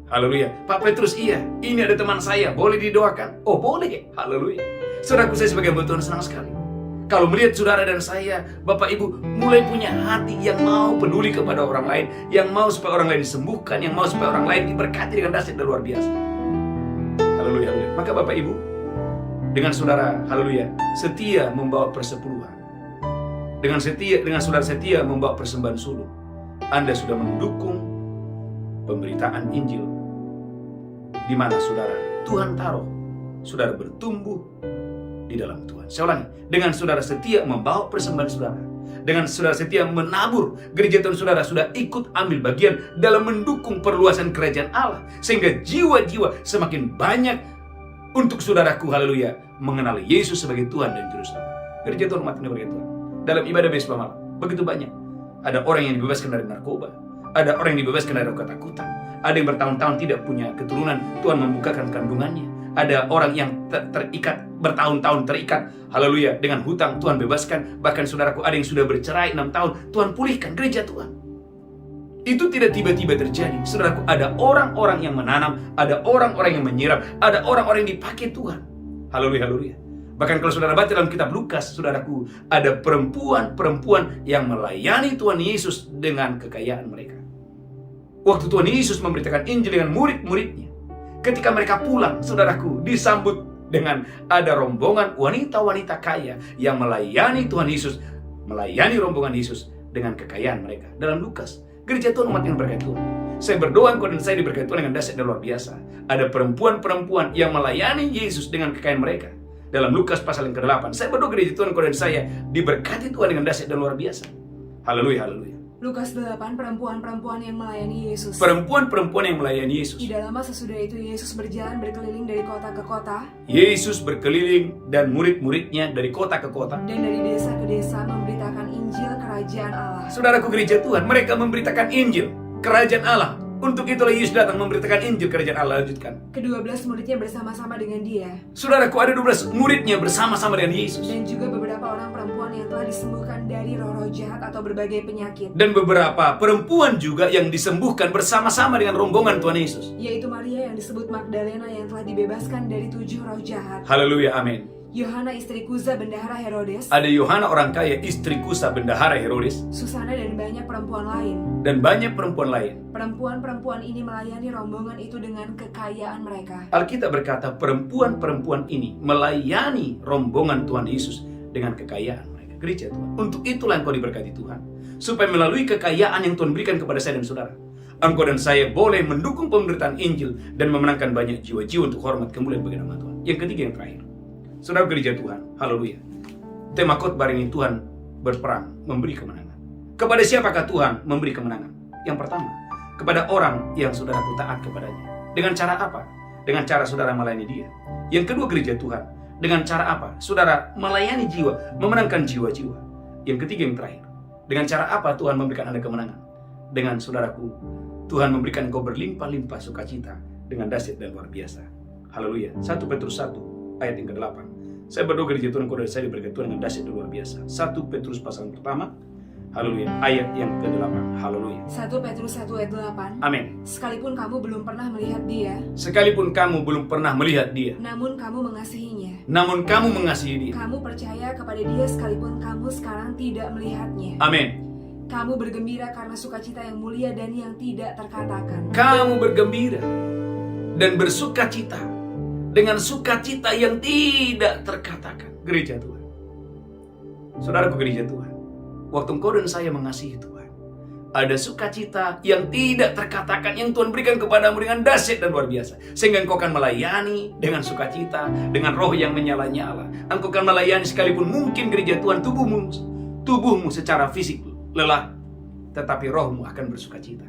Haleluya. Pak Petrus, iya, ini ada teman saya, boleh didoakan? Oh boleh, haleluya. Saudaraku, saya sebagai hamba Tuhan senang sekali kalau melihat saudara dan saya, Bapak Ibu, mulai punya hati yang mau peduli kepada orang lain, yang mau supaya orang lain disembuhkan, yang mau supaya orang lain diberkati dengan dahsyat dan luar biasa. Haleluya, haleluya. Maka Bapak Ibu, dengan saudara, haleluya, setia membawa persepuluhan, dengan saudara setia membawa persembahan sulung, Anda sudah mendukung pemberitaan Injil, di mana saudara Tuhan taruh, saudara bertumbuh di dalam Tuhan. Saya ulangi, dengan saudara setia membawa persembahan saudara, dengan saudara setia menabur, gereja Tuhan saudara sudah ikut ambil bagian dalam mendukung perluasan kerajaan Allah, sehingga jiwa-jiwa semakin banyak untuk saudaraku, haleluya, mengenal Yesus sebagai Tuhan dan Juru Selamat. Gereja Tuhan umat ini berkat Tuhan. Dalam ibadah besok malam, begitu banyak. Ada orang yang dibebaskan dari narkoba, ada orang yang dibebaskan dari ketakutan, ada yang bertahun-tahun tidak punya keturunan, Tuhan membukakan kandungannya. Ada orang yang terikat, bertahun-tahun terikat, haleluya, dengan hutang, Tuhan bebaskan. Bahkan saudaraku, ada yang sudah bercerai 6 tahun, Tuhan pulihkan gereja Tuhan. Itu tidak tiba-tiba terjadi. Saudaraku, ada orang-orang yang menanam, ada orang-orang yang menyiram, ada orang-orang yang dipakai Tuhan. Haleluya, haleluya. Bahkan kalau saudara baca dalam kitab Lukas, saudaraku, ada perempuan-perempuan yang melayani Tuhan Yesus dengan kekayaan mereka. Waktu Tuhan Yesus memberitakan Injil dengan murid-muridnya, ketika mereka pulang, saudaraku, disambut dengan ada rombongan wanita-wanita kaya yang melayani Tuhan Yesus, melayani rombongan Yesus dengan kekayaan mereka. Dalam Lukas, gereja Tuhan umat yang berkat Tuhan, saya berdoa engkau dan saya diberkati Tuhan dengan dahsyat dan luar biasa. Ada perempuan-perempuan yang melayani Yesus dengan kekayaan mereka. Dalam Lukas pasal yang ke-8, saya berdoa gereja Tuhan engkau dan saya diberkati Tuhan dengan dahsyat dan luar biasa. Haleluya, haleluya. Lukas 8, perempuan-perempuan yang melayani Yesus. Perempuan-perempuan yang melayani Yesus. Tidak lama sesudah itu Yesus berjalan berkeliling dari kota ke kota. Yesus berkeliling dan murid-muridnya dari kota ke kota. Dan dari desa ke desa memberitakan Injil Kerajaan Allah. Saudaraku, gereja Tuhan, mereka memberitakan Injil Kerajaan Allah. Untuk itulah Yesus datang memberitakan Injil Kerajaan Allah. Lanjutkan. Ke-12 muridnya bersama-sama dengan dia. Saudaraku, ada 12 muridnya bersama-sama dengan Yesus. Dan juga beberapa orang perempuan yang telah disembuhkan dari roh-roh jahat atau berbagai penyakit. Dan beberapa perempuan juga yang disembuhkan bersama-sama dengan rombongan Tuhan Yesus. Yaitu Maria yang disebut Magdalena yang telah dibebaskan dari 7 roh jahat. Haleluya, amin. Yohana istri Kuza bendahara Herodes. Ada Yohana orang kaya, istri Kusa bendahara Herodes. Susana dan banyak perempuan lain. Dan banyak perempuan lain. Perempuan-perempuan ini melayani rombongan itu dengan kekayaan mereka. Alkitab berkata perempuan-perempuan ini melayani rombongan Tuhan Yesus dengan kekayaan mereka. Gereja Tuhan, untuk itulah engkau diberkati Tuhan, supaya melalui kekayaan yang Tuhan berikan kepada saya dan saudara, engkau dan saya boleh mendukung pemberitaan Injil dan memenangkan banyak jiwa-jiwa untuk hormat kemuliaan bagi nama Tuhan. Yang ketiga, yang terakhir, saudara gereja Tuhan, haleluya, tema khotbah ini, Tuhan berperang memberi kemenangan. Kepada siapakah Tuhan memberi kemenangan? Yang pertama, kepada orang yang saudaraku taat kepadanya. Dengan cara apa? Dengan cara saudara melayani dia. Yang kedua, gereja Tuhan, dengan cara apa? Saudara melayani jiwa, memenangkan jiwa-jiwa. Yang ketiga, yang terakhir, dengan cara apa Tuhan memberikan Anda kemenangan? Dengan saudaraku, Tuhan memberikan engkau berlimpah-limpah sukacita dengan dahsyat dan luar biasa. Haleluya. 1 Petrus 1 ayat yang ke-8. Saya berdoa gereja Tuhan engkau dan saya diberkati Tuhan dengan dahsyat dan luar biasa. 1 Petrus pasal pertama, haleluya, ayat yang ke-8. Haleluya. 1 Petrus 1 ayat 8. Amin. Sekalipun kamu belum pernah melihat dia, sekalipun kamu belum pernah melihat dia, namun kamu mengasihinya. namun kamu mengasihi dia. Kamu percaya kepada dia sekalipun kamu sekarang tidak melihatnya. Amin. Kamu bergembira karena sukacita yang mulia dan yang tidak terkatakan. Kamu bergembira dan bersukacita dengan sukacita yang tidak terkatakan. Gereja Tuhan, saudaraku gereja Tuhan, waktu engkau dan saya mengasihi Tuhan, ada sukacita yang tidak terkatakan yang Tuhan berikan kepadamu dengan dahsyat dan luar biasa. Sehingga engkau akan melayani dengan sukacita, dengan roh yang menyala-nyala. Engkau akan melayani sekalipun mungkin gereja Tuhan, tubuhmu secara fisik lelah, tetapi rohmu akan bersukacita.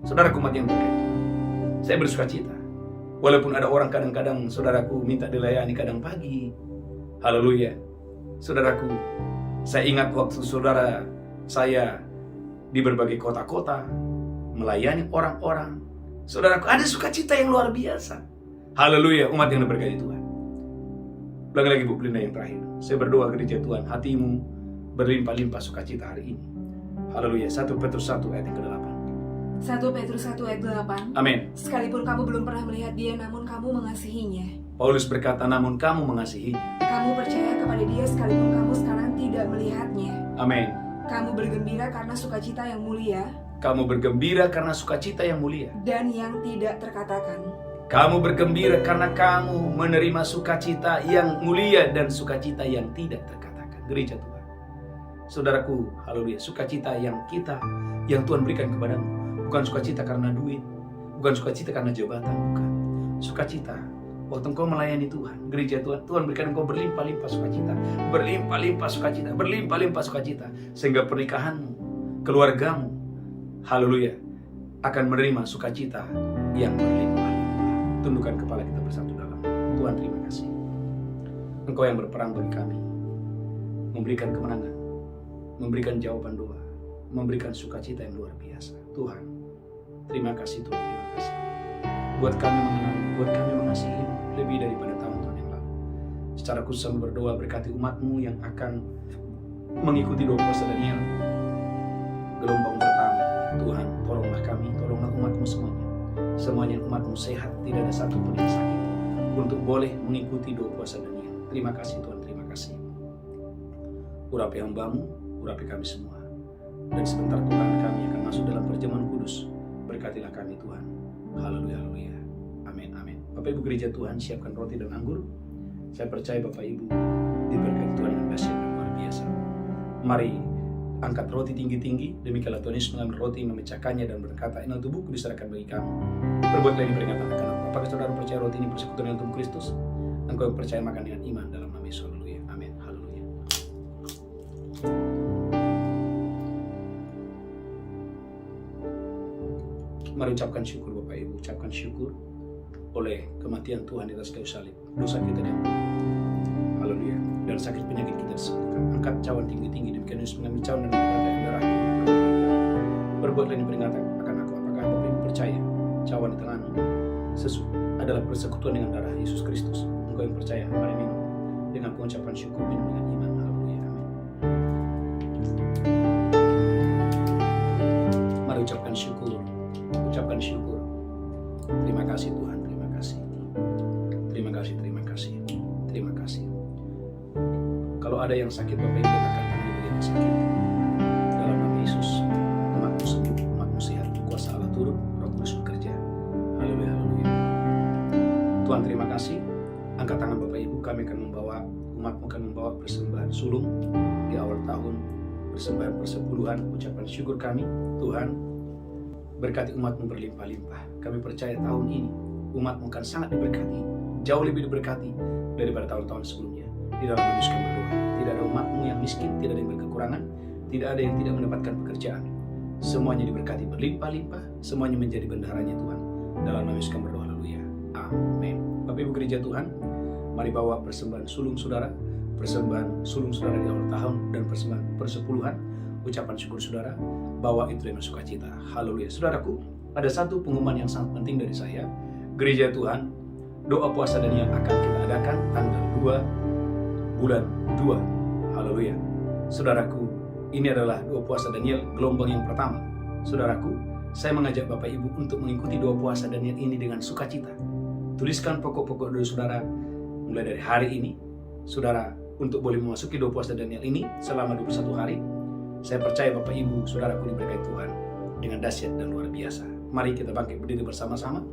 Saudaraku umat yang berkati, saya bersukacita. Walaupun ada orang kadang-kadang, saudaraku, minta dilayani kadang pagi. Haleluya. Saudaraku, saya ingat waktu saudara saya di berbagai kota-kota melayani orang-orang. Saudaraku, ada sukacita yang luar biasa. Haleluya, umat yang diberkati Tuhan. Ulangi lagi Bu Belinda yang terakhir. Saya berdoa gereja Tuhan, hatimu berlimpah-limpah sukacita hari ini. Haleluya. 1 Petrus 1 ayat yang ke-8. 1 Petrus 1 ayat 8. Amin. Sekalipun kamu belum pernah melihat dia, namun kamu mengasihinya. Paulus berkata, namun kamu mengasihinya. Kamu percaya kepada dia sekalipun kamu sekarang tidak melihatnya. Amin. Kamu bergembira karena sukacita yang mulia Kamu bergembira karena sukacita yang mulia dan yang tidak terkatakan. Kamu bergembira karena kamu menerima sukacita yang mulia dan sukacita yang tidak terkatakan. Gereja Tuhan, saudaraku, haleluya, sukacita yang Tuhan berikan kepadamu bukan sukacita karena duit, bukan sukacita karena jabatan, bukan. Sukacita waktu engkau melayani Tuhan, gereja Tuhan, Tuhan berikan engkau berlimpah-limpah sukacita, berlimpah-limpah sukacita, berlimpah-limpah sukacita, sehingga pernikahanmu, keluargamu, haleluya, akan menerima sukacita yang berlimpah-limpah. Tundukkan kepala kita bersatu dalam. Tuhan, terima kasih. Engkau yang berperang bagi kami, memberikan kemenangan, memberikan jawaban doa, memberikan sukacita yang luar biasa. Tuhan, terima kasih Tuhan, terima kasih. Buat kami mengenal, buat kami mengasihi lebih daripada tahun-tahun yang lalu. Secara khusus kami berdoa berkati umat-Mu yang akan mengikuti doa puasa Daniel gelombang pertama. Tuhan, tolonglah kami, tolonglah umat-Mu semuanya. Semuanya umat-Mu sehat, tidak ada satu pun yang sakit, untuk boleh mengikuti doa puasa Daniel. Terima kasih Tuhan, terima kasih. Urapi hamba-Mu, urapi kami semua. Dan sebentar Tuhan, kami akan masuk dalam perjamuan kudus. Berkatilah kami Tuhan. Haleluya, haleluya. Amin, amin. Bapak Ibu gereja Tuhan, siapkan roti dan anggur. Saya percaya Bapak Ibu diberkati Tuhan yang dahsyat dan luar biasa. Mari angkat roti tinggi-tinggi. Demikianlah Tuhan Yesus mengambil roti, memecahkannya dan berkata, inilah tubuhku diserahkan bagi kamu. Berbuatlah ini peringatan akan aku. Apakah saudara percaya roti ini persekutuan dengan tubuh Kristus? Engkau yang percaya makan dengan iman dalam nama Yesus. Haleluya. Amin. Haleluya. Mari ucapkan syukur Bapak Ibu, ucapkan syukur oleh kematian Tuhan di atas kayu salib. Dosa kita diampuni, haleluya, dan sakit penyakit kita disembuhkan. Angkat cawan tinggi-tinggi, demikian Yesus mengambil cawan dan berkata, darah berbuatlah ini peringatan akan aku. Apakah Bapak Ibu percaya cawan di tanganmu adalah persekutuan dengan darah Yesus Kristus? Engkau yang percaya, mari minum dengan pengucapan syukur, minum dengan iman. Haleluya, amin. Mari ucapkan syukur. Ucapkan syukur. Terima kasih Tuhan, terima kasih. Terima kasih, terima kasih. Terima kasih. Kalau ada yang sakit, Bapak Ibu letakkan tangan di bagian yang sakit. Dalam nama Yesus, umat-Mu sembuh, umat-Mu sehat. Kuasa Allah turun, Roh Kudus bekerja. Haleluya, haleluya. Tuhan, terima kasih. Angkat tangan Bapak Ibu, kami akan membawa, umat-Mu akan membawa persembahan sulung di awal tahun, persembahan persepuluhan, ucapan syukur kami. Tuhan, berkati umat-Mu berlimpah-limpah. Kami percaya tahun ini umat-Mu akan sangat diberkati, jauh lebih diberkati daripada tahun-tahun sebelumnya. Di dalam nama Yesus kami berdoa. Tidak ada umat-Mu yang miskin, tidak ada yang berkekurangan, tidak ada yang tidak mendapatkan pekerjaan. Semuanya diberkati berlimpah-limpah, semuanya menjadi bendaharanya Tuhan. Dalam nama Yesus kami berdoa. Haleluya. Amin. Bapak Ibu gereja Tuhan, mari bawa persembahan sulung saudara, persembahan sulung saudara di awal tahun dan persembahan persepuluhan, ucapan syukur saudara, bawa itu dengan sukacita. Haleluya. Saudaraku, ada satu pengumuman yang sangat penting dari saya. Gereja Tuhan, doa puasa Daniel akan kita adakan tanggal 2 bulan 2. Haleluya. Saudaraku, ini adalah doa puasa Daniel gelombang yang pertama. Saudaraku, saya mengajak Bapak Ibu untuk mengikuti doa puasa Daniel ini dengan sukacita. Tuliskan pokok-pokok doa saudara mulai dari hari ini. Saudara, untuk boleh memasuki doa puasa Daniel ini selama 21 hari. Saya percaya Bapak Ibu, saudaraku diberkati Tuhan dengan dahsyat dan luar biasa. Mari kita bangkit berdiri bersama-sama.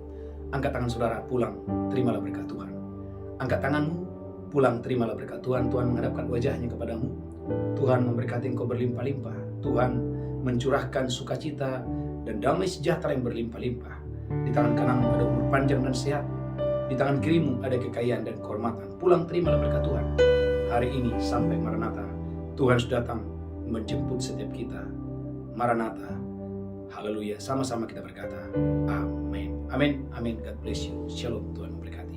Angkat tangan saudara, pulang, terimalah berkat Tuhan. Angkat tanganmu, pulang, terimalah berkat Tuhan. Tuhan menghadapkan wajahnya kepadamu. Tuhan memberkati engkau berlimpah-limpah. Tuhan mencurahkan sukacita dan damai sejahtera yang berlimpah-limpah. Di tangan kananmu ada umur panjang dan sehat. Di tangan kirimu ada kekayaan dan kehormatan. Pulang, terimalah berkat Tuhan. Hari ini sampai Maranatha, Tuhan sudah datang menjemput setiap kita. Maranatha. Haleluya. Sama-sama kita berkata, amin. Amin. Amin. God bless you. Shalom. Tuhan memberkati.